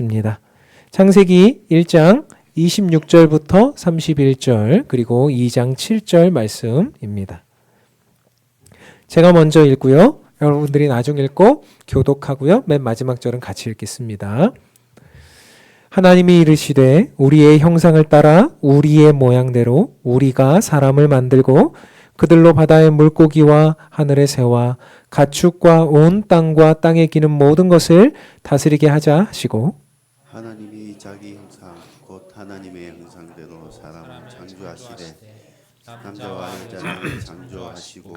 입니다. 창세기 1장 26절부터 31절 그리고 2장 7절 말씀입니다. 제가 먼저 읽고요. 여러분들이 나중 읽고 교독하고요. 맨 마지막 절은 같이 읽겠습니다. 하나님이 이르시되 우리의 형상을 따라 우리의 모양대로 우리가 사람을 만들고 그들로 바다의 물고기와 하늘의 새와 가축과 온 땅과 땅에 기는 모든 것을 다스리게 하자 하시고 하나님이 자기 형상 곧 하나님의 형상대로 사람을 창조하시되 남자와 여자를 창조하시고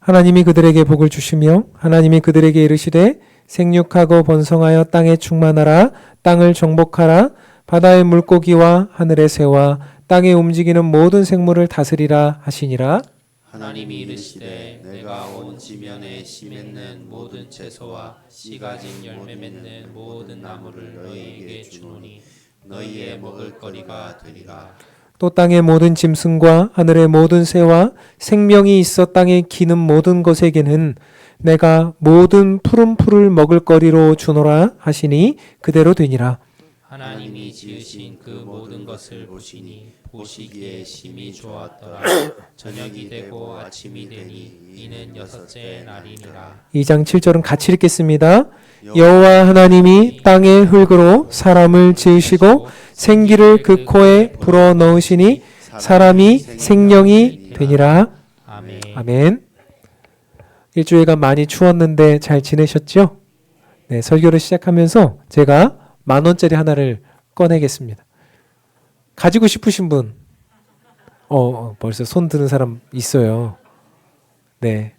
하나님이 그들에게 복을 주시며 하나님이 그들에게 이르시되 생육하고 번성하여 땅에 충만하라 땅을 정복하라 바다의 물고기와 하늘의 새와 땅에 움직이는 모든 생물을 다스리라 하시니라. 하나님이 이르시되 내가 온 지면에 씨 맺는 모든 채소와 씨 가진 열매 맺는 모든 나무를 너희에게 주노니 너희의 먹을거리가 되리라. 또 땅의 모든 짐승과 하늘의 모든 새와 생명이 있어 땅에 기는 모든 것에게는 내가 모든 푸른 풀을 먹을 거리로 주노라 하시니 그대로 되니라. 하나님이 지으신 그 모든 것을 보시니 보시기에 심히 좋았더라. 저녁이 되고 아침이 되니 이는 여섯째 날이니라. 2장 7절은 같이 읽겠습니다. 여호와 하나님이 땅의 흙으로 사람을 지으시고 생기를 그 코에 불어 넣으시니 사람이 생명이 되니라. 아멘. 아멘. 일주일간 많이 추웠는데 잘 지내셨죠? 네, 설교를 시작하면서 제가 10,000원짜리 하나를 꺼내겠습니다. 가지고 싶으신 분? 벌써 손 드는 사람 있어요. 네.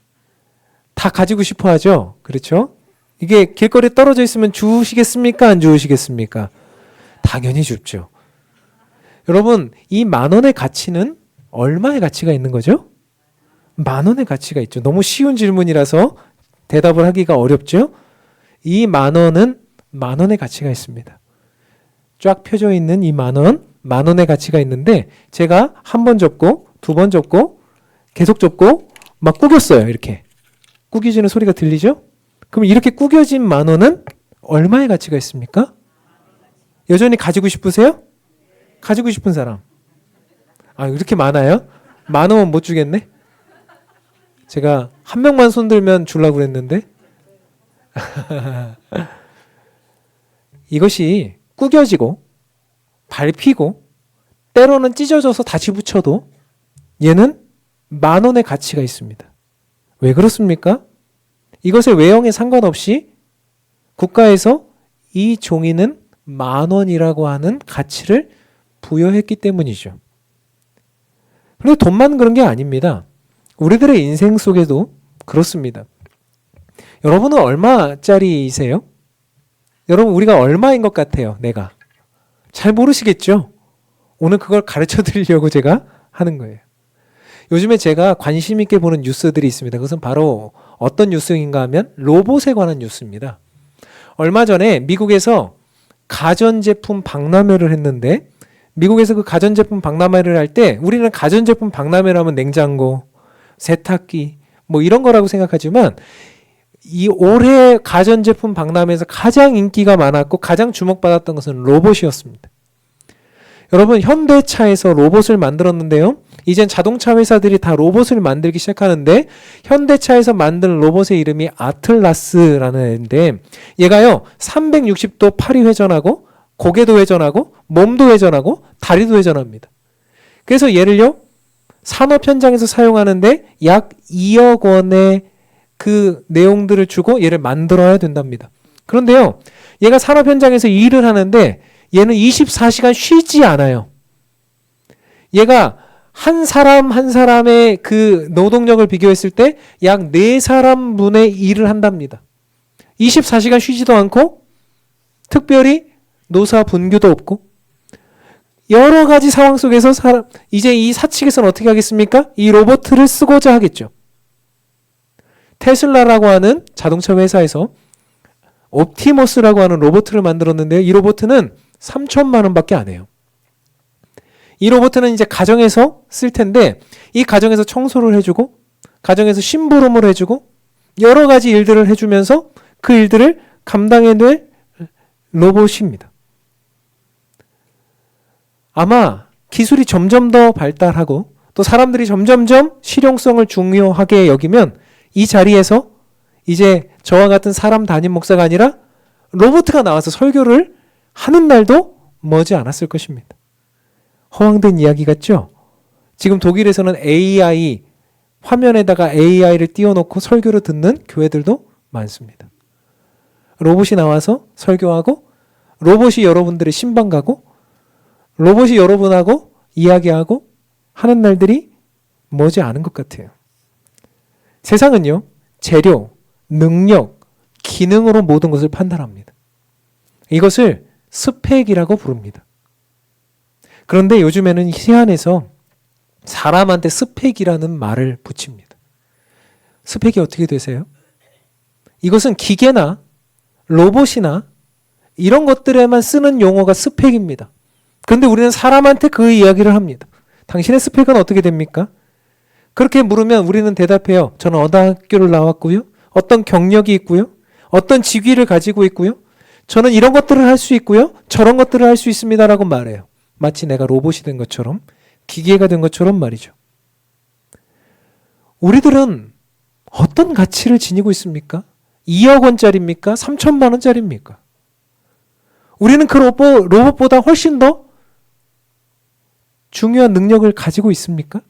다 가지고 싶어 하죠? 그렇죠? 이게 길거리에 떨어져 있으면 주시겠습니까? 안 주시겠습니까? 당연히 줍죠. 여러분, 이 10,000원의 가치는 얼마의 가치가 있는 거죠? 10,000원의 가치가 있죠. 너무 쉬운 질문이라서 대답을 하기가 어렵죠? 이 10,000원은 10,000원의 가치가 있습니다. 쫙 펴져 있는 이 10,000원, 10,000원의 가치가 있는데 제가 한 번 접고 두 번 접고 계속 접고 막 구겼어요. 이렇게. 구겨지는 소리가 들리죠? 그럼 이렇게 구겨진 10,000원은 얼마의 가치가 있습니까? 여전히 가지고 싶으세요? 가지고 싶은 사람. 이렇게 많아요? 10,000원 못 주겠네? 제가 한 명만 손 들면 주려고 그랬는데 이것이 구겨지고 밟히고 때로는 찢어져서 다시 붙여도 얘는 10,000원의 가치가 있습니다. 왜 그렇습니까? 이것의 외형에 상관없이 국가에서 이 종이는 10,000원이라고 하는 가치를 부여했기 때문이죠. 그런데 돈만 그런 게 아닙니다. 우리들의 인생 속에도 그렇습니다. 여러분은 얼마짜리이세요? 여러분 우리가 얼마인 것 같아요? 내가. 잘 모르시겠죠? 오늘 그걸 가르쳐 드리려고 제가 하는 거예요. 요즘에 제가 관심 있게 보는 뉴스들이 있습니다. 그것은 바로 어떤 뉴스인가 하면 로봇에 관한 뉴스입니다. 얼마 전에 미국에서 가전제품 박람회를 했는데 미국에서 그 가전제품 박람회를 할 때 우리는 가전제품 박람회를 하면 냉장고, 세탁기 뭐 이런 거라고 생각하지만 이 올해 가전제품 박람회에서 가장 인기가 많았고 가장 주목받았던 것은 로봇이었습니다. 여러분 현대차에서 로봇을 만들었는데요. 이젠 자동차 회사들이 다 로봇을 만들기 시작하는데 현대차에서 만든 로봇의 이름이 아틀라스라는 애인데 얘가요 360도 팔이 회전하고 고개도 회전하고 몸도 회전하고 다리도 회전합니다. 그래서 얘를요 산업 현장에서 사용하는데 약 2억 원의 그 내용들을 주고 얘를 만들어야 된답니다. 그런데요, 얘가 산업 현장에서 일을 하는데 얘는 24시간 쉬지 않아요. 얘가 한 사람 한 사람의 그 노동력을 비교했을 때 약 4사람분의 일을 한답니다. 24시간 쉬지도 않고 특별히 노사 분규도 없고 여러 가지 상황 속에서 이제 이 사측에서는 어떻게 하겠습니까? 이 로봇을 쓰고자 하겠죠. 테슬라라고 하는 자동차 회사에서 옵티머스라고 하는 로봇을 만들었는데요. 이 로봇은 3천만 원밖에 안 해요. 이 로봇은 이제 가정에서 쓸 텐데 이 가정에서 청소를 해주고 가정에서 심부름을 해주고 여러 가지 일들을 해주면서 그 일들을 감당해낼 로봇입니다. 아마 기술이 점점 더 발달하고 또 사람들이 점점점 실용성을 중요하게 여기면 이 자리에서 이제 저와 같은 사람 담임 목사가 아니라 로봇가 나와서 설교를 하는 날도 머지 않았을 것입니다. 허황된 이야기 같죠? 지금 독일에서는 AI, 화면에다가 AI를 띄워놓고 설교를 듣는 교회들도 많습니다. 로봇이 나와서 설교하고 로봇이 여러분들의 신방 가고 로봇이 여러분하고 이야기하고 하는 날들이 머지 않은 것 같아요. 세상은요, 재료, 능력, 기능으로 모든 것을 판단합니다. 이것을 스펙이라고 부릅니다. 그런데 요즘에는 희한해서 사람한테 스펙이라는 말을 붙입니다. 스펙이 어떻게 되세요? 이것은 기계나 로봇이나 이런 것들에만 쓰는 용어가 스펙입니다. 그런데 우리는 사람한테 그 이야기를 합니다. 당신의 스펙은 어떻게 됩니까? 그렇게 물으면 우리는 대답해요. 저는 어떤 학교를 나왔고요. 어떤 경력이 있고요. 어떤 직위를 가지고 있고요. 저는 이런 것들을 할 수 있고요. 저런 것들을 할 수 있습니다라고 말해요. 마치 내가 로봇이 된 것처럼, 기계가 된 것처럼 말이죠. 우리들은 어떤 가치를 지니고 있습니까? 2억 원짜리입니까? 3천만 원짜리입니까? 우리는 그 로봇보다 훨씬 더 중요한 능력을 가지고 있습니까?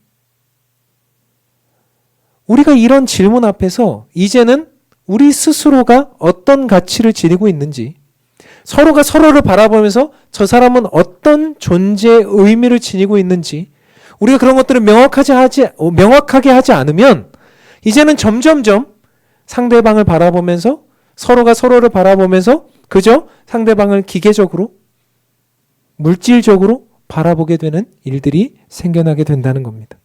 우리가 이런 질문 앞에서 이제는 우리 스스로가 어떤 가치를 지니고 있는지, 서로가 서로를 바라보면서 저 사람은 어떤 존재의 의미를 지니고 있는지 우리가 그런 것들을 명확하게 하지 않으면 이제는 점점점 상대방을 바라보면서 서로가 서로를 바라보면서 그저 상대방을 기계적으로 물질적으로 바라보게 되는 일들이 생겨나게 된다는 겁니다.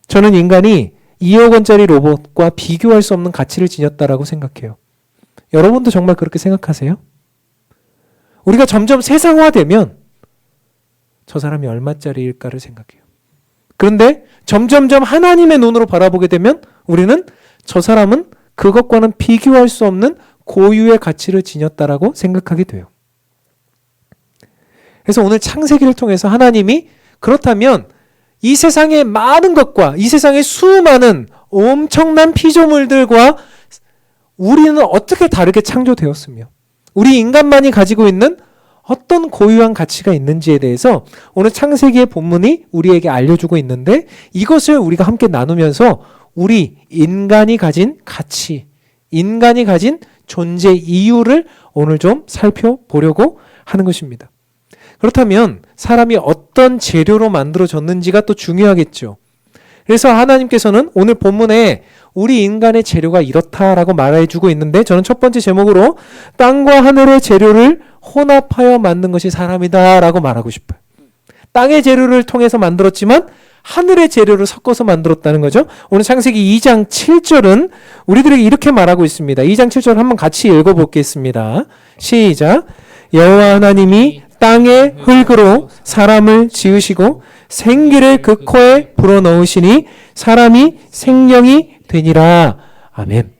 저는 인간이 2억 원짜리 로봇과 비교할 수 없는 가치를 지녔다라고 생각해요. 여러분도 정말 그렇게 생각하세요? 우리가 점점 세상화되면 저 사람이 얼마짜리일까를 생각해요. 그런데 점점점 하나님의 눈으로 바라보게 되면 우리는 저 사람은 그것과는 비교할 수 없는 고유의 가치를 지녔다라고 생각하게 돼요. 그래서 오늘 창세기를 통해서 하나님이 그렇다면 이 세상의 많은 것과 이 세상의 수많은 엄청난 피조물들과 우리는 어떻게 다르게 창조되었으며 우리 인간만이 가지고 있는 어떤 고유한 가치가 있는지에 대해서 오늘 창세기의 본문이 우리에게 알려주고 있는데 이것을 우리가 함께 나누면서 우리 인간이 가진 가치, 인간이 가진 존재 이유를 오늘 좀 살펴보려고 하는 것입니다. 그렇다면 사람이 어떤 재료로 만들어졌는지가 또 중요하겠죠. 그래서 하나님께서는 오늘 본문에 우리 인간의 재료가 이렇다라고 말해주고 있는데 저는 첫 번째 제목으로 땅과 하늘의 재료를 혼합하여 만든 것이 사람이다 라고 말하고 싶어요. 땅의 재료를 통해서 만들었지만 하늘의 재료를 섞어서 만들었다는 거죠. 오늘 창세기 2장 7절은 우리들에게 이렇게 말하고 있습니다. 2장 7절 한번 같이 읽어보겠습니다. 시작. 여호와 하나님이 땅의 흙으로 사람을 지으시고 생기를 그 코에 불어넣으시니 사람이 생명이 되니라. 아멘.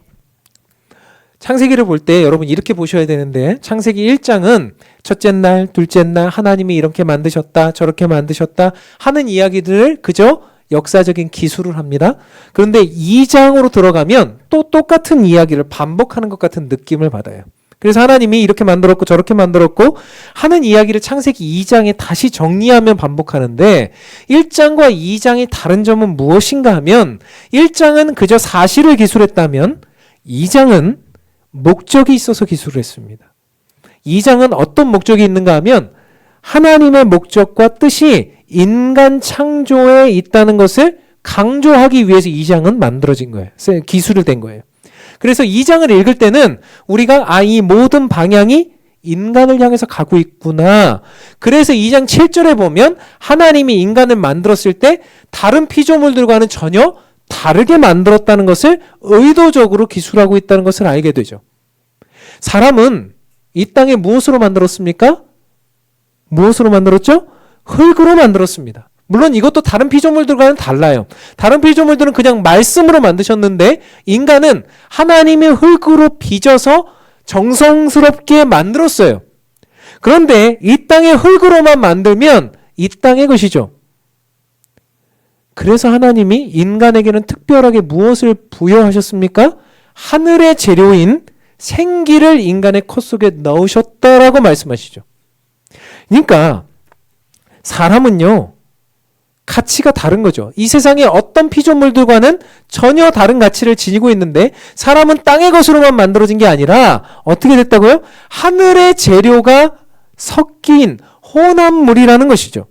창세기를 볼 때 여러분 이렇게 보셔야 되는데 창세기 1장은 첫째 날, 둘째 날 하나님이 이렇게 만드셨다, 저렇게 만드셨다 하는 이야기들을 그저 역사적인 기술을 합니다. 그런데 2장으로 들어가면 또 똑같은 이야기를 반복하는 것 같은 느낌을 받아요. 그래서 하나님이 이렇게 만들었고 저렇게 만들었고 하는 이야기를 창세기 2장에 다시 정리하면 반복하는데 1장과 2장의 다른 점은 무엇인가 하면 1장은 그저 사실을 기술했다면 2장은 목적이 있어서 기술을 했습니다. 2장은 어떤 목적이 있는가 하면 하나님의 목적과 뜻이 인간 창조에 있다는 것을 강조하기 위해서 2장은 만들어진 거예요. 기술을 된 거예요. 그래서 2장을 읽을 때는 우리가 이 모든 방향이 인간을 향해서 가고 있구나. 그래서 2장 7절에 보면 하나님이 인간을 만들었을 때 다른 피조물들과는 전혀 다르게 만들었다는 것을 의도적으로 기술하고 있다는 것을 알게 되죠. 사람은 이 땅에 무엇으로 만들었습니까? 무엇으로 만들었죠? 흙으로 만들었습니다. 물론 이것도 다른 피조물들과는 달라요. 다른 피조물들은 그냥 말씀으로 만드셨는데 인간은 하나님의 흙으로 빚어서 정성스럽게 만들었어요. 그런데 이 땅의 흙으로만 만들면 이 땅의 것이죠. 그래서 하나님이 인간에게는 특별하게 무엇을 부여하셨습니까? 하늘의 재료인 생기를 인간의 코 속에 넣으셨다라고 말씀하시죠. 그러니까 사람은요, 가치가 다른 거죠. 이 세상의 어떤 피조물들과는 전혀 다른 가치를 지니고 있는데 사람은 땅의 것으로만 만들어진 게 아니라 어떻게 됐다고요? 하늘의 재료가 섞인 혼합물이라는 것이죠.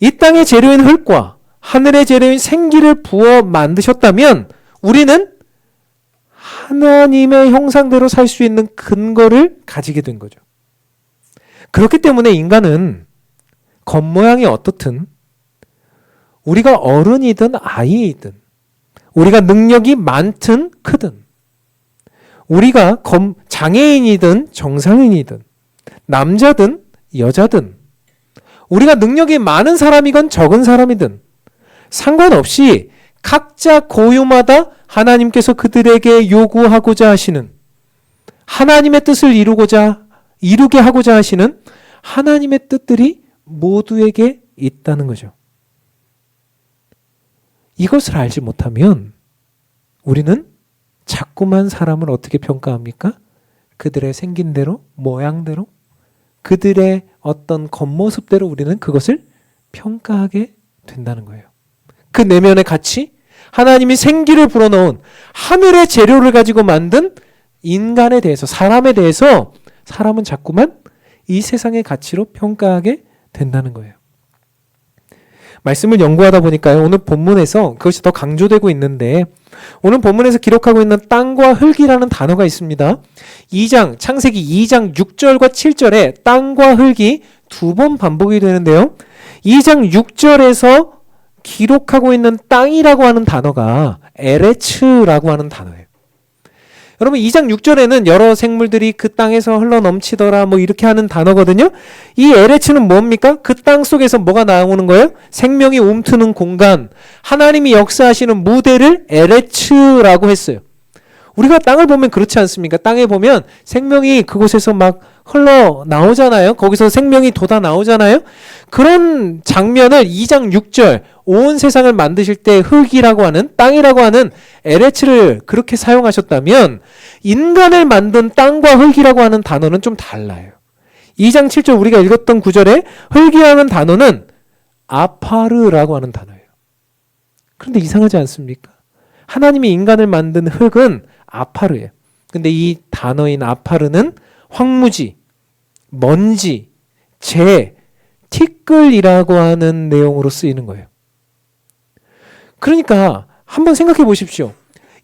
이 땅의 재료인 흙과 하늘의 재료인 생기를 부어 만드셨다면 우리는 하나님의 형상대로 살 수 있는 근거를 가지게 된 거죠. 그렇기 때문에 인간은 겉모양이 어떻든 우리가 어른이든 아이이든 우리가 능력이 많든 크든 우리가 장애인이든 정상인이든 남자든 여자든 우리가 능력이 많은 사람이건 적은 사람이든 상관없이 각자 고유마다 하나님께서 그들에게 요구하고자 하시는 하나님의 뜻을 이루게 하고자 하시는 하나님의 뜻들이 모두에게 있다는 거죠. 이것을 알지 못하면 우리는 자꾸만 사람을 어떻게 평가합니까? 그들의 생긴 대로, 모양대로, 그들의 어떤 겉모습대로 우리는 그것을 평가하게 된다는 거예요. 그 내면의 가치, 하나님이 생기를 불어넣은 하늘의 재료를 가지고 만든 인간에 대해서, 사람에 대해서 사람은 자꾸만 이 세상의 가치로 평가하게 된다는 거예요. 말씀을 연구하다 보니까요, 오늘 본문에서 그것이 더 강조되고 있는데 오늘 본문에서 기록하고 있는 땅과 흙이라는 단어가 있습니다. 창세기 2장 6절과 7절에 땅과 흙이 2번 반복이 되는데요. 2장 6절에서 기록하고 있는 땅이라고 하는 단어가 에레츠라고 하는 단어예요. 여러분 2장 6절에는 여러 생물들이 그 땅에서 흘러넘치더라 뭐 이렇게 하는 단어거든요. 이 에레츠는 뭡니까? 그 땅 속에서 뭐가 나오는 거예요? 생명이 움트는 공간, 하나님이 역사하시는 무대를 에레츠라고 했어요. 우리가 땅을 보면 그렇지 않습니까? 땅에 보면 생명이 그곳에서 막 흘러나오잖아요. 거기서 생명이 돋아 나오잖아요. 그런 장면을 2장 6절 온 세상을 만드실 때 흙이라고 하는, 땅이라고 하는 에레츠를 그렇게 사용하셨다면 인간을 만든 땅과 흙이라고 하는 단어는 좀 달라요. 2장 7절 우리가 읽었던 구절에 흙이라는 단어는 아파르라고 하는 단어예요. 그런데 이상하지 않습니까? 하나님이 인간을 만든 흙은 아파르예요. 근데 이 단어인 아파르는 황무지, 먼지, 재, 티끌이라고 하는 내용으로 쓰이는 거예요. 그러니까 한번 생각해 보십시오.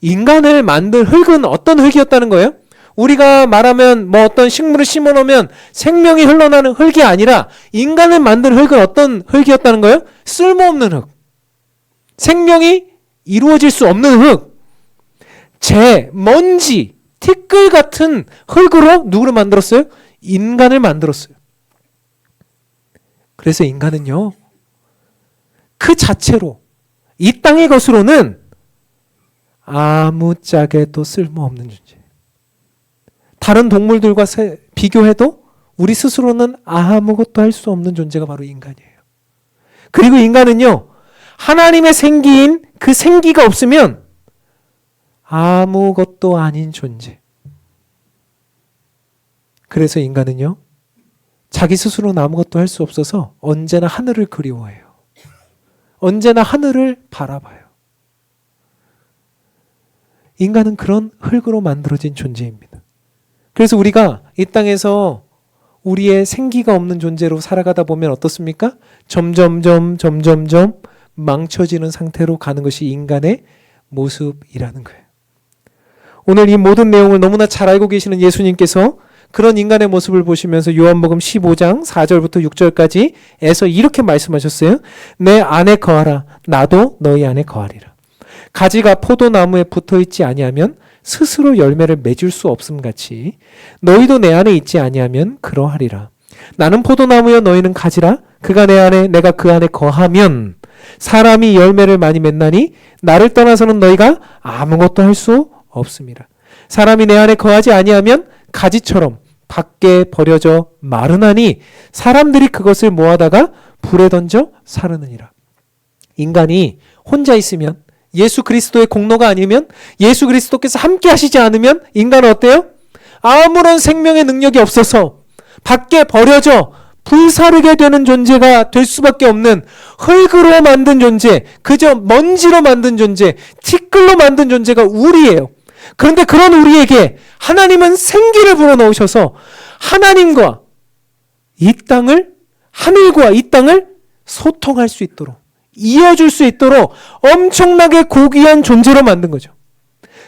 인간을 만든 흙은 어떤 흙이었다는 거예요? 우리가 말하면 뭐 어떤 식물을 심어 놓으면 생명이 흘러나는 흙이 아니라 인간을 만든 흙은 어떤 흙이었다는 거예요? 쓸모없는 흙. 생명이 이루어질 수 없는 흙. 재, 먼지, 티끌 같은 흙으로 누구를 만들었어요? 인간을 만들었어요. 그래서 인간은요, 그 자체로 이 땅의 것으로는 아무짝에도 쓸모없는 존재. 다른 동물들과 비교해도 우리 스스로는 아무것도 할 수 없는 존재가 바로 인간이에요. 그리고 인간은요, 하나님의 생기인 그 생기가 없으면 아무것도 아닌 존재. 그래서 인간은요, 자기 스스로는 아무것도 할 수 없어서 언제나 하늘을 그리워해요. 언제나 하늘을 바라봐요. 인간은 그런 흙으로 만들어진 존재입니다. 그래서 우리가 이 땅에서 우리의 생기가 없는 존재로 살아가다 보면 어떻습니까? 점점점 망쳐지는 상태로 가는 것이 인간의 모습이라는 거예요. 오늘 이 모든 내용을 너무나 잘 알고 계시는 예수님께서 그런 인간의 모습을 보시면서 요한복음 15장 4절부터 6절까지 에서 이렇게 말씀하셨어요. 내 안에 거하라. 나도 너희 안에 거하리라. 가지가 포도나무에 붙어있지 아니하면 스스로 열매를 맺을 수 없음 같이 너희도 내 안에 있지 아니하면 그러하리라. 나는 포도나무여 너희는 가지라. 그가 내 안에 내가 그 안에 거하면 사람이 열매를 많이 맺나니 나를 떠나서는 너희가 아무것도 할 수 없습니다. 사람이 내 안에 거하지 아니하면 가지처럼 밖에 버려져 마르나니 사람들이 그것을 모아다가 불에 던져 사르느니라. 인간이 혼자 있으면, 예수 그리스도의 공로가 아니면, 예수 그리스도께서 함께 하시지 않으면 인간은 어때요? 아무런 생명의 능력이 없어서 밖에 버려져 불사르게 되는 존재가 될 수밖에 없는, 흙으로 만든 존재, 그저 먼지로 만든 존재, 티끌로 만든 존재가 우리예요. 그런데 그런 우리에게 하나님은 생기를 불어넣으셔서 하나님과 이 땅을, 하늘과 이 땅을 소통할 수 있도록, 이어줄 수 있도록 엄청나게 고귀한 존재로 만든 거죠.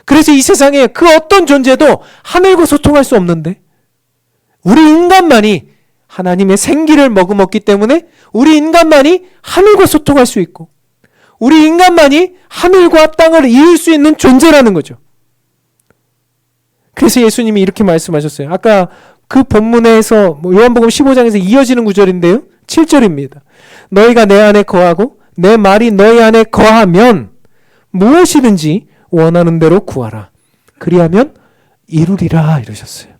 그래서 이 세상에 그 어떤 존재도 하늘과 소통할 수 없는데, 우리 인간만이 하나님의 생기를 머금었기 때문에 우리 인간만이 하늘과 소통할 수 있고, 우리 인간만이 하늘과 땅을 이을 수 있는 존재라는 거죠. 그래서 예수님이 이렇게 말씀하셨어요. 아까 그 본문에서 요한복음 15장에서 이어지는 구절인데요. 7절입니다. 너희가 내 안에 거하고 내 말이 너희 안에 거하면 무엇이든지 원하는 대로 구하라. 그리하면 이루리라 이러셨어요.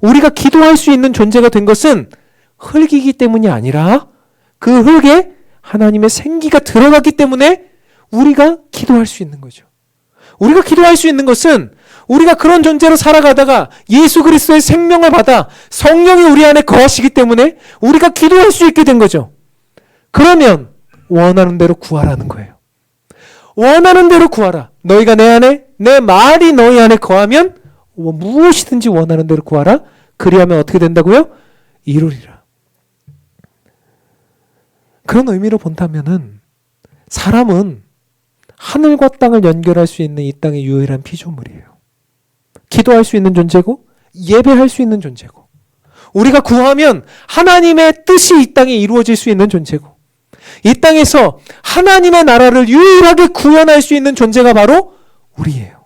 우리가 기도할 수 있는 존재가 된 것은 흙이기 때문이 아니라 그 흙에 하나님의 생기가 들어갔기 때문에 우리가 기도할 수 있는 거죠. 우리가 기도할 수 있는 것은 우리가 그런 존재로 살아가다가 예수 그리스도의 생명을 받아 성령이 우리 안에 거하시기 때문에 우리가 기도할 수 있게 된 거죠. 그러면 원하는 대로 구하라는 거예요. 원하는 대로 구하라. 너희가 내 안에, 내 말이 너희 안에 거하면 무엇이든지 원하는 대로 구하라. 그리하면 어떻게 된다고요? 이루리라. 그런 의미로 본다면은 사람은 하늘과 땅을 연결할 수 있는 이 땅의 유일한 피조물이에요. 기도할 수 있는 존재고 예배할 수 있는 존재고, 우리가 구하면 하나님의 뜻이 이 땅에 이루어질 수 있는 존재고, 이 땅에서 하나님의 나라를 유일하게 구현할 수 있는 존재가 바로 우리예요.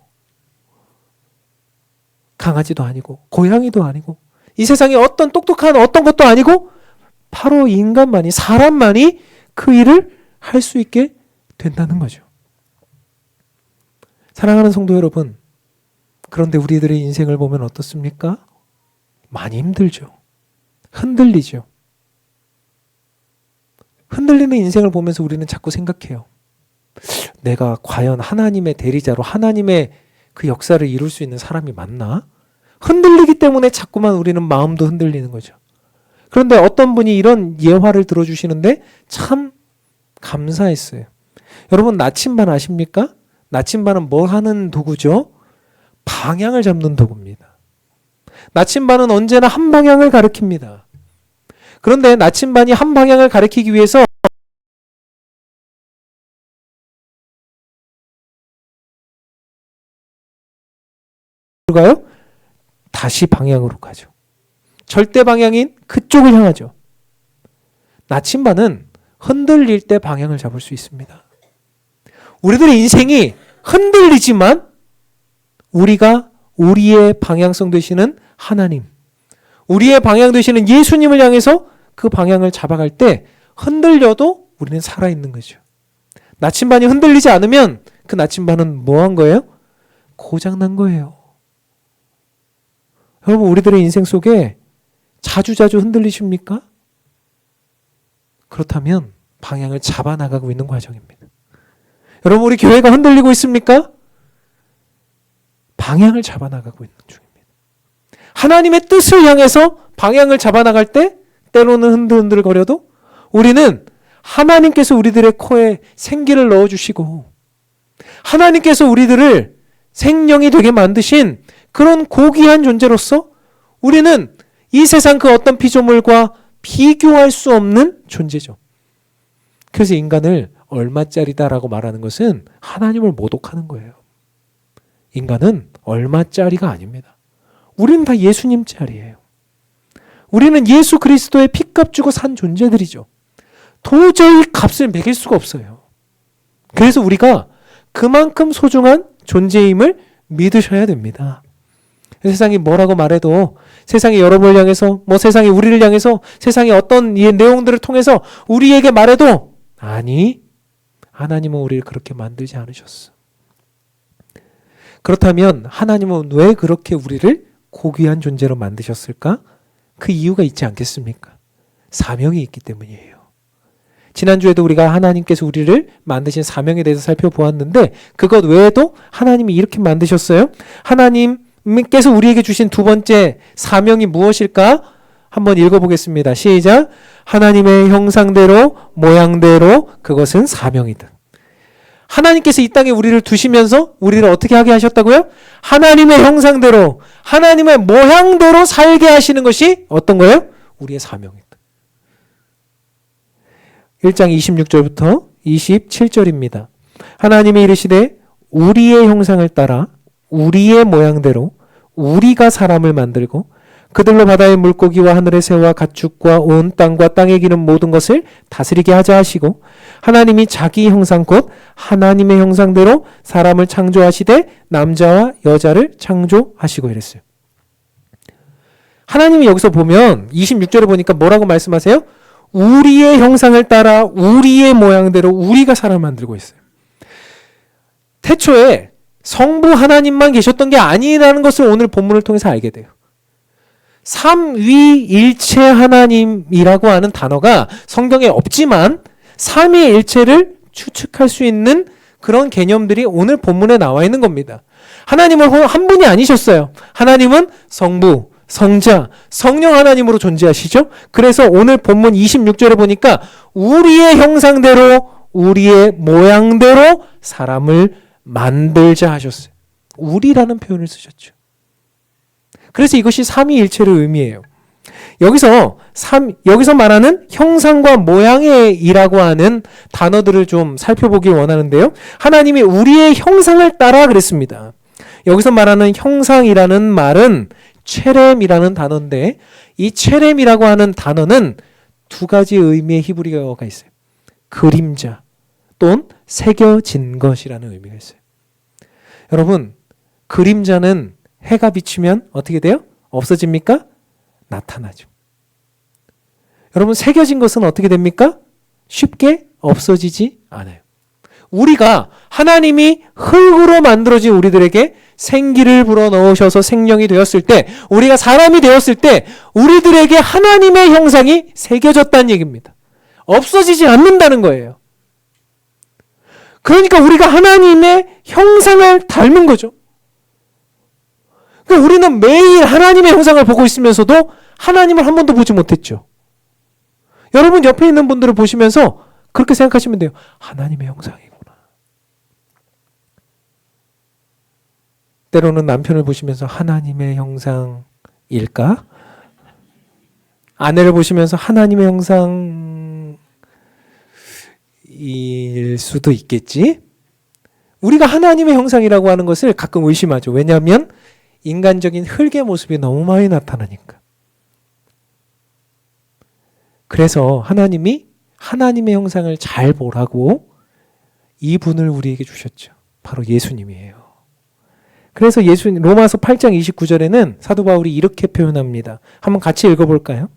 강아지도 아니고 고양이도 아니고 이 세상에 어떤 똑똑한 어떤 것도 아니고 바로 인간만이, 사람만이 그 일을 할 수 있게 된다는 거죠. 사랑하는 성도 여러분, 그런데 우리들의 인생을 보면 어떻습니까? 많이 힘들죠. 흔들리죠. 흔들리는 인생을 보면서 우리는 자꾸 생각해요. 내가 과연 하나님의 대리자로 하나님의 그 역사를 이룰 수 있는 사람이 맞나? 흔들리기 때문에 자꾸만 우리는 마음도 흔들리는 거죠. 그런데 어떤 분이 이런 예화를 들어주시는데 참 감사했어요. 여러분, 나침반 아십니까? 나침반은 뭐 하는 도구죠? 방향을 잡는 도구입니다. 나침반은 언제나 한 방향을 가리킵니다. 그런데 나침반이 한 방향을 가리키기 위해서 가요? 다시 방향으로 가죠. 절대 방향인 그쪽을 향하죠. 나침반은 흔들릴 때 방향을 잡을 수 있습니다. 우리들의 인생이 흔들리지만 우리가 우리의 방향성 되시는 하나님, 우리의 방향 되시는 예수님을 향해서 그 방향을 잡아갈 때 흔들려도 우리는 살아있는 거죠. 나침반이 흔들리지 않으면 그 나침반은 뭐 한 거예요? 고장난 거예요. 여러분, 우리들의 인생 속에 자주자주 흔들리십니까? 그렇다면 방향을 잡아나가고 있는 과정입니다. 여러분, 우리 교회가 흔들리고 있습니까? 방향을 잡아나가고 있는 중입니다. 하나님의 뜻을 향해서 방향을 잡아나갈 때 때로는 흔들흔들거려도 우리는 하나님께서 우리들의 코에 생기를 넣어주시고 하나님께서 우리들을 생명이 되게 만드신 그런 고귀한 존재로서 우리는 이 세상 그 어떤 피조물과 비교할 수 없는 존재죠. 그래서 인간을 얼마짜리다라고 말하는 것은 하나님을 모독하는 거예요. 인간은 얼마짜리가 아닙니다. 우리는 다 예수님짜리예요. 우리는 예수 그리스도의 핏값 주고 산 존재들이죠. 도저히 값을 매길 수가 없어요. 그래서 우리가 그만큼 소중한 존재임을 믿으셔야 됩니다. 세상이 뭐라고 말해도, 세상이 여러분을 향해서, 세상이 우리를 향해서, 세상의 어떤 이 내용들을 통해서 우리에게 말해도, 아니, 하나님은 우리를 그렇게 만들지 않으셨어. 그렇다면 하나님은 왜 그렇게 우리를 고귀한 존재로 만드셨을까? 그 이유가 있지 않겠습니까? 사명이 있기 때문이에요. 지난주에도 우리가 하나님께서 우리를 만드신 사명에 대해서 살펴보았는데 그것 외에도 하나님이 이렇게 만드셨어요. 하나님께서 우리에게 주신 두 번째 사명이 무엇일까? 한번 읽어보겠습니다. 시작. 하나님의 형상대로 모양대로 그것은 사명이다. 하나님께서 이 땅에 우리를 두시면서 우리를 어떻게 하게 하셨다고요? 하나님의 형상대로 하나님의 모양대로 살게 하시는 것이 어떤 거예요? 우리의 사명이다. 1장 26절부터 27절입니다. 하나님이 이르시되 우리의 형상을 따라 우리의 모양대로 우리가 사람을 만들고 그들로 바다의 물고기와 하늘의 새와 가축과 온 땅과 땅에 기는 모든 것을 다스리게 하자 하시고 하나님이 자기 형상 곧 하나님의 형상대로 사람을 창조하시되 남자와 여자를 창조하시고 이랬어요. 하나님이 여기서 보면 26절에 보니까 뭐라고 말씀하세요? 우리의 형상을 따라 우리의 모양대로 우리가 사람을 만들고 있어요. 태초에 성부 하나님만 계셨던 게 아니라는 것을 오늘 본문을 통해서 알게 돼요. 삼위일체 하나님이라고 하는 단어가 성경에 없지만 삼위일체를 추측할 수 있는 그런 개념들이 오늘 본문에 나와 있는 겁니다. 하나님은 한 분이 아니셨어요. 하나님은 성부, 성자, 성령 하나님으로 존재하시죠. 그래서 오늘 본문 26절에 보니까 우리의 형상대로 우리의 모양대로 사람을 만들자 하셨어요. 우리라는 표현을 쓰셨죠. 그래서 이것이 삼위일체를 의미해요. 여기서 말하는 형상과 모양의 이라고 하는 단어들을 좀 살펴보길 원하는데요. 하나님이 우리의 형상을 따라 그랬습니다. 여기서 말하는 형상이라는 말은 체렘이라는 단어인데 이 체렘이라고 하는 단어는 두 가지 의미의 히브리어가 있어요. 그림자 또는 새겨진 것이라는 의미가 있어요. 여러분, 그림자는 해가 비치면 어떻게 돼요? 없어집니까? 나타나죠. 여러분, 새겨진 것은 어떻게 됩니까? 쉽게 없어지지 않아요. 우리가 하나님이 흙으로 만들어진 우리들에게 생기를 불어넣으셔서 생명이 되었을 때, 우리가 사람이 되었을 때 우리들에게 하나님의 형상이 새겨졌다는 얘기입니다. 없어지지 않는다는 거예요. 그러니까 우리가 하나님의 형상을 닮은 거죠. 그러니까 우리는 매일 하나님의 형상을 보고 있으면서도 하나님을 한 번도 보지 못했죠. 여러분 옆에 있는 분들을 보시면서 그렇게 생각하시면 돼요. 하나님의 형상이구나. 때로는 남편을 보시면서 하나님의 형상일까? 아내를 보시면서 하나님의 형상일 수도 있겠지? 우리가 하나님의 형상이라고 하는 것을 가끔 의심하죠. 왜냐하면 인간적인 흙의 모습이 너무 많이 나타나니까. 그래서 하나님이 하나님의 형상을 잘 보라고 이분을 우리에게 주셨죠. 바로 예수님이에요. 그래서 로마서 8장 29절에는 사도 바울이 이렇게 표현합니다. 한번 같이 읽어볼까요?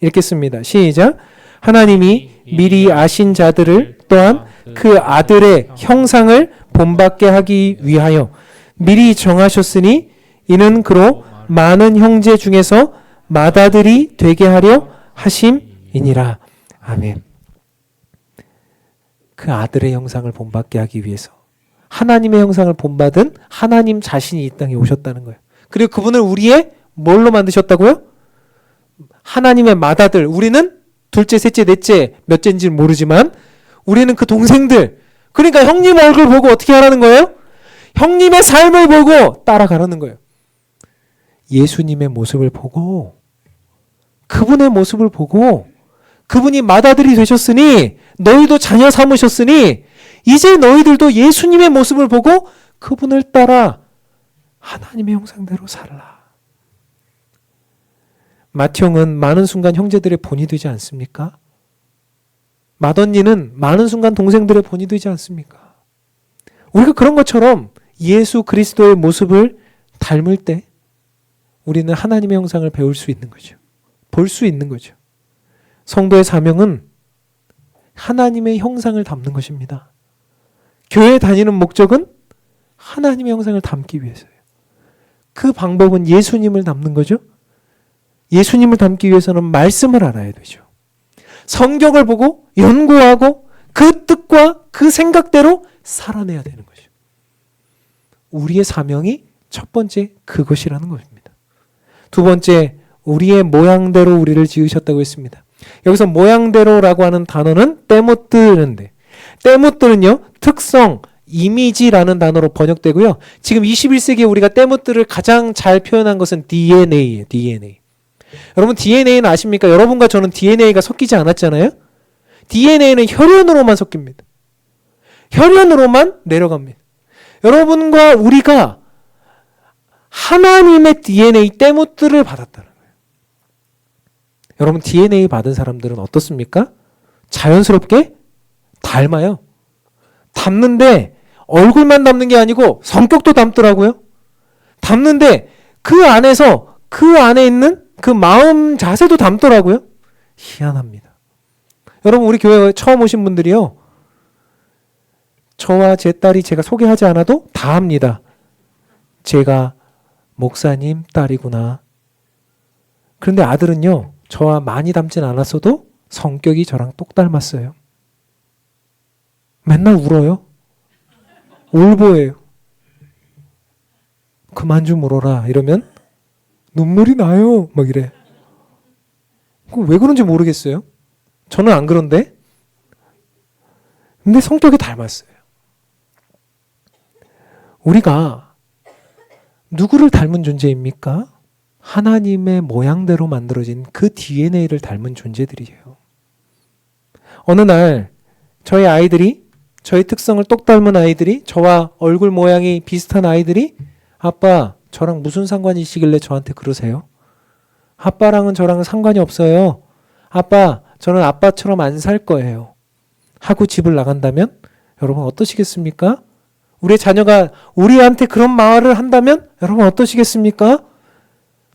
읽겠습니다. 시작. 하나님이 미리 아신 자들을 또한 그 아들의 형상을 본받게 하기 위하여 미리 정하셨으니 이는 그로 많은 형제 중에서 맏아들이 되게 하려 하심이니라. 아멘. 그 아들의 형상을 본받게 하기 위해서 하나님의 형상을 본받은 하나님 자신이 이 땅에 오셨다는 거예요. 그리고 그분을 우리의 뭘로 만드셨다고요? 하나님의 맏아들. 우리는 둘째, 셋째, 넷째, 몇째인지는 모르지만 우리는 그 동생들. 그러니까 형님 얼굴 보고 어떻게 하라는 거예요? 형님의 삶을 보고 따라가라는 거예요. 예수님의 모습을 보고 그분의 모습을 보고 그분이 맏아들이 되셨으니 너희도 자녀 삼으셨으니 이제 너희들도 예수님의 모습을 보고 그분을 따라 하나님의 형상대로 살라. 맏형은 많은 순간 형제들의 본이 되지 않습니까? 맏언니는 많은 순간 동생들의 본이 되지 않습니까? 우리가 그런 것처럼 예수 그리스도의 모습을 닮을 때 우리는 하나님의 형상을 배울 수 있는 거죠. 볼 수 있는 거죠. 성도의 사명은 하나님의 형상을 담는 것입니다. 교회에 다니는 목적은 하나님의 형상을 담기 위해서예요. 그 방법은 예수님을 닮는 거죠. 예수님을 닮기 위해서는 말씀을 알아야 되죠. 성경을 보고 연구하고 그 뜻과 그 생각대로 살아내야 되는 거죠. 우리의 사명이 첫 번째 그것이라는 것입니다. 두 번째, 우리의 모양대로 우리를 지으셨다고 했습니다. 여기서 모양대로라고 하는 단어는 때못 뜨는데, 때못 뜨는요 특성, 이미지라는 단어로 번역되고요. 지금 21세기에 우리가 때못 뜨를 가장 잘 표현한 것은 DNA예요. DNA. 여러분 DNA는 아십니까? 여러분과 저는 DNA가 섞이지 않았잖아요. DNA는 혈연으로만 섞입니다. 혈연으로만 내려갑니다. 여러분과 우리가 하나님의 DNA 때못 뜨를 받았다는 거예요. 여러분 DNA 받은 사람들은 어떻습니까? 자연스럽게 닮아요. 닮는데 얼굴만 닮는 게 아니고 성격도 닮더라고요. 닮는데 그 안에서 그 안에 있는 그 마음 자세도 닮더라고요. 희한합니다. 여러분 우리 교회 처음 오신 분들이요. 저와 제 딸이 제가 소개하지 않아도 다 압니다. 제가 목사님 딸이구나. 그런데 아들은요. 저와 많이 닮진 않았어도 성격이 저랑 똑 닮았어요. 맨날 울어요. 울보예요. 그만 좀 울어라 이러면 눈물이 나요. 막 이래. 왜 그런지 모르겠어요. 저는 안 그런데. 근데 성격이 닮았어요. 우리가 누구를 닮은 존재입니까? 하나님의 모양대로 만들어진 그 DNA를 닮은 존재들이에요. 어느 날 저희 아이들이, 저희 특성을 똑 닮은 아이들이, 저와 얼굴 모양이 비슷한 아이들이 아빠 저랑 무슨 상관이시길래 저한테 그러세요? 아빠랑은 저랑은 상관이 없어요. 아빠 저는 아빠처럼 안 살 거예요. 하고 집을 나간다면 여러분 어떠시겠습니까? 우리의 자녀가 우리한테 그런 말을 한다면 여러분 어떠시겠습니까?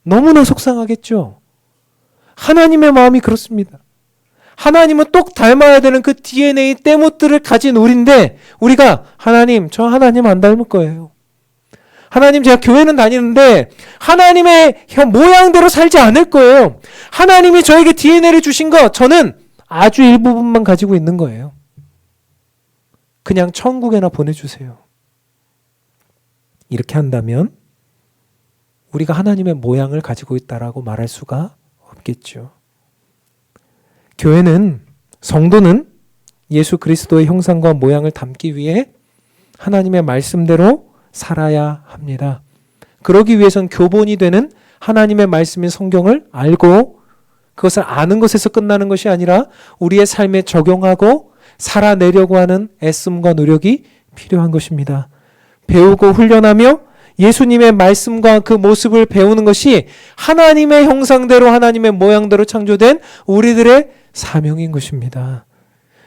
너무나 속상하겠죠. 하나님의 마음이 그렇습니다. 하나님은 똑 닮아야 되는 그 DNA 때못들을 가진 우리인데 우리가 하나님, 저 하나님 안 닮을 거예요. 하나님 제가 교회는 다니는데 하나님의 모양대로 살지 않을 거예요. 하나님이 저에게 DNA를 주신 거 저는 아주 일부분만 가지고 있는 거예요. 그냥 천국에나 보내주세요. 이렇게 한다면 우리가 하나님의 모양을 가지고 있다라고 말할 수가 없겠죠. 교회는, 성도는 예수 그리스도의 형상과 모양을 담기 위해 하나님의 말씀대로 살아야 합니다. 그러기 위해선 교본이 되는 하나님의 말씀인 성경을 알고 그것을 아는 것에서 끝나는 것이 아니라 우리의 삶에 적용하고 살아내려고 하는 애씀과 노력이 필요한 것입니다. 배우고 훈련하며 예수님의 말씀과 그 모습을 배우는 것이 하나님의 형상대로 하나님의 모양대로 창조된 우리들의 사명인 것입니다.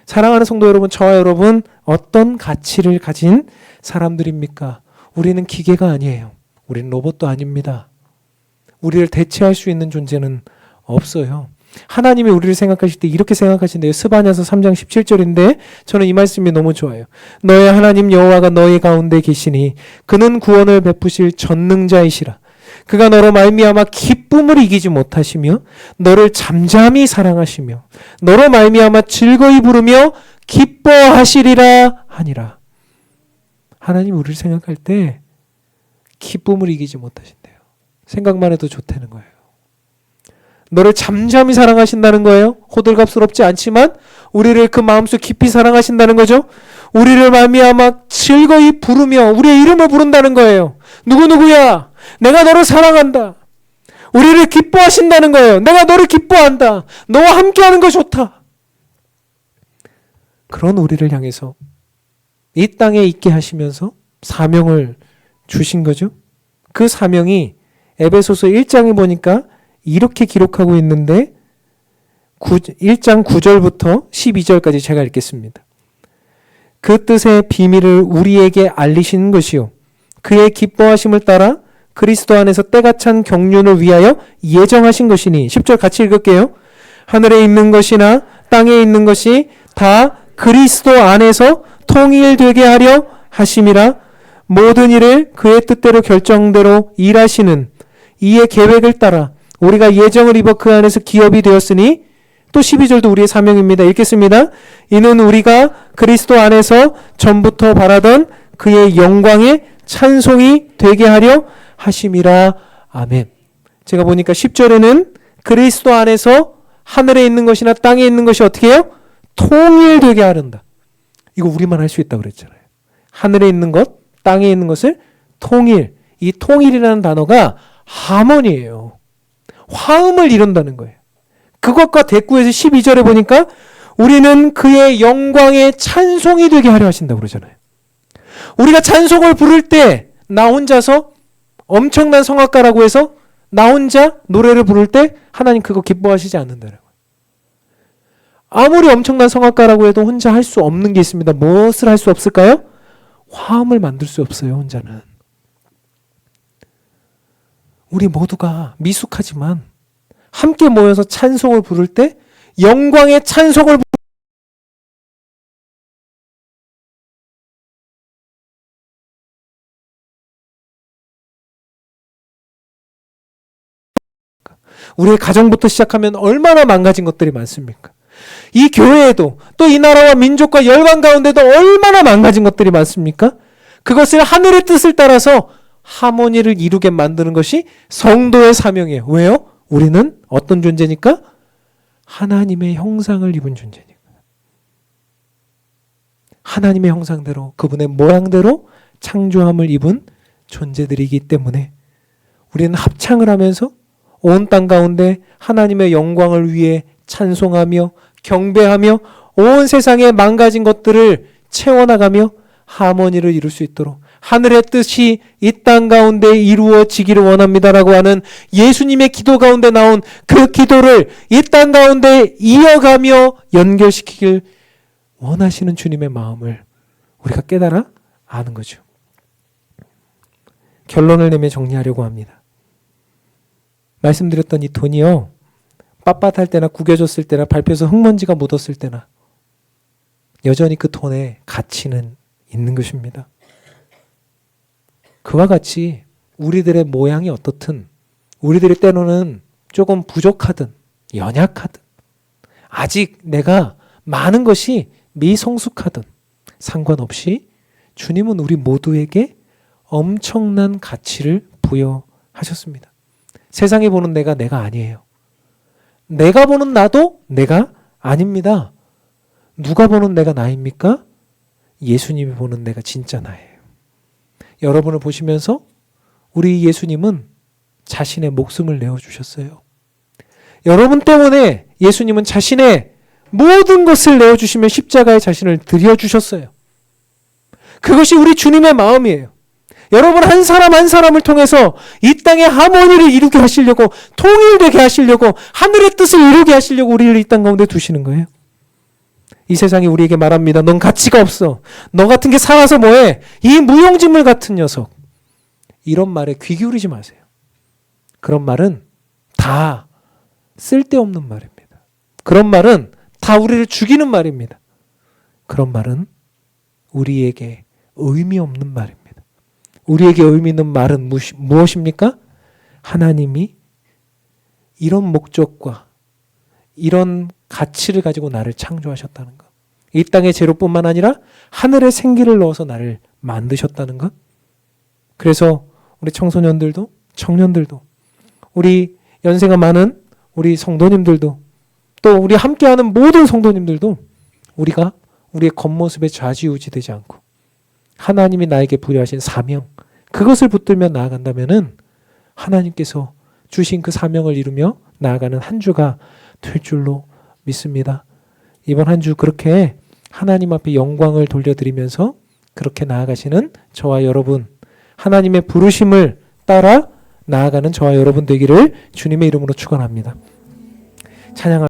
사랑하는 성도 여러분, 저와 여러분 어떤 가치를 가진 사람들입니까? 우리는 기계가 아니에요. 우리는 로봇도 아닙니다. 우리를 대체할 수 있는 존재는 없어요. 하나님이 우리를 생각하실 때 이렇게 생각하신대요. 스바냐서 3장 17절인데 저는 이 말씀이 너무 좋아요. 너의 하나님 여호와가 너희 가운데 계시니 그는 구원을 베푸실 전능자이시라. 그가 너로 말미암아 기쁨을 이기지 못하시며 너를 잠잠히 사랑하시며 너로 말미암아 즐거이 부르며 기뻐하시리라 하니라. 하나님 우리를 생각할 때 기쁨을 이기지 못하신대요. 생각만 해도 좋다는 거예요. 너를 잠잠히 사랑하신다는 거예요. 호들갑스럽지 않지만 우리를 그 마음속 깊이 사랑하신다는 거죠. 우리를 말미암아 즐거이 부르며 우리의 이름을 부른다는 거예요. 누구누구야, 내가 너를 사랑한다. 우리를 기뻐하신다는 거예요. 내가 너를 기뻐한다. 너와 함께하는 거 좋다. 그런 우리를 향해서 이 땅에 있게 하시면서 사명을 주신 거죠. 그 사명이 에베소서 1장에 보니까 이렇게 기록하고 있는데 1장 9절부터 12절까지 제가 읽겠습니다. 그 뜻의 비밀을 우리에게 알리시는 것이요 그의 기뻐하심을 따라 그리스도 안에서 때가 찬 경륜을 위하여 예정하신 것이니 10절 같이 읽을게요. 하늘에 있는 것이나 땅에 있는 것이 다 그리스도 안에서 통일되게 하려 하심이라. 모든 일을 그의 뜻대로 결정대로 일하시는 이의 계획을 따라 우리가 예정을 입어 그 안에서 기업이 되었으니 또 12절도 우리의 사명입니다. 읽겠습니다. 이는 우리가 그리스도 안에서 전부터 바라던 그의 영광의 찬송이 되게 하려 하심이라. 아멘. 제가 보니까 10절에는 그리스도 안에서 하늘에 있는 것이나 땅에 있는 것이 어떻게 해요? 통일되게 하른다. 이거 우리만 할 수 있다고 그랬잖아요. 하늘에 있는 것, 땅에 있는 것을 통일. 이 통일이라는 단어가 하모니예요. 화음을 이룬다는 거예요. 그것과 대꾸해서 12절에 보니까 우리는 그의 영광의 찬송이 되게 하려 하신다고 그러잖아요. 우리가 찬송을 부를 때 나 혼자서 엄청난 성악가라고 해서 나 혼자 노래를 부를 때 하나님 그거 기뻐하시지 않는다는 거예요. 아무리 엄청난 성악가라고 해도 혼자 할 수 없는 게 있습니다. 무엇을 할 수 없을까요? 화음을 만들 수 없어요, 혼자는. 우리 모두가 미숙하지만 함께 모여서 찬송을 부를 때 영광의 찬송을 우리의 가정부터 시작하면 얼마나 망가진 것들이 많습니까? 이 교회에도 또 이 나라와 민족과 열방 가운데도 얼마나 망가진 것들이 많습니까? 그것을 하늘의 뜻을 따라서 하모니를 이루게 만드는 것이 성도의 사명이에요. 왜요? 우리는 어떤 존재니까? 하나님의 형상을 입은 존재니까. 하나님의 형상대로 그분의 모양대로 창조함을 입은 존재들이기 때문에 우리는 합창을 하면서 온 땅 가운데 하나님의 영광을 위해 찬송하며 경배하며 온 세상에 망가진 것들을 채워나가며 하모니를 이룰 수 있도록 하늘의 뜻이 이 땅 가운데 이루어지기를 원합니다라고 하는 예수님의 기도 가운데 나온 그 기도를 이 땅 가운데 이어가며 연결시키길 원하시는 주님의 마음을 우리가 깨달아 아는 거죠. 결론을 내며 정리하려고 합니다. 말씀드렸던 이 돈이요, 빳빳할 때나 구겨졌을 때나 밟혀서 흙먼지가 묻었을 때나 여전히 그 돈의 가치는 있는 것입니다. 그와 같이 우리들의 모양이 어떻든, 우리들이 때로는 조금 부족하든 연약하든 아직 내가 많은 것이 미성숙하든 상관없이 주님은 우리 모두에게 엄청난 가치를 부여하셨습니다. 세상이 보는 내가 아니에요. 내가 보는 나도 내가 아닙니다. 누가 보는 내가 나입니까? 예수님이 보는 내가 진짜 나예요. 여러분을 보시면서 우리 예수님은 자신의 목숨을 내어주셨어요. 여러분 때문에 예수님은 자신의 모든 것을 내어주시며 십자가에 자신을 드려주셨어요. 그것이 우리 주님의 마음이에요. 여러분 한 사람 한 사람을 통해서 이 땅의 하모니를 이루게 하시려고, 통일되게 하시려고, 하늘의 뜻을 이루게 하시려고 우리를 이 땅 가운데 두시는 거예요. 이 세상이 우리에게 말합니다. 넌 가치가 없어. 너 같은 게 살아서 뭐해? 이 무용지물 같은 녀석. 이런 말에 귀 기울이지 마세요. 그런 말은 다 쓸데없는 말입니다. 그런 말은 다 우리를 죽이는 말입니다. 그런 말은 우리에게 의미 없는 말입니다. 우리에게 의미 있는 말은 무엇입니까? 하나님이 이런 목적과 이런 가치를 가지고 나를 창조하셨다는 것. 이 땅의 재료뿐만 아니라 하늘의 생기를 넣어서 나를 만드셨다는 것. 그래서 우리 청소년들도, 청년들도, 우리 연세가 많은 우리 성도님들도, 또 우리 함께하는 모든 성도님들도 우리가 우리의 겉모습에 좌지우지되지 않고 하나님이 나에게 부여하신 사명, 그것을 붙들며 나아간다면은 하나님께서 주신 그 사명을 이루며 나아가는 한 주가 될 줄로 믿습니다. 이번 한 주 그렇게 하나님 앞에 영광을 돌려드리면서 그렇게 나아가시는 저와 여러분, 하나님의 부르심을 따라 나아가는 저와 여러분 되기를 주님의 이름으로 축원합니다. 찬양합니다.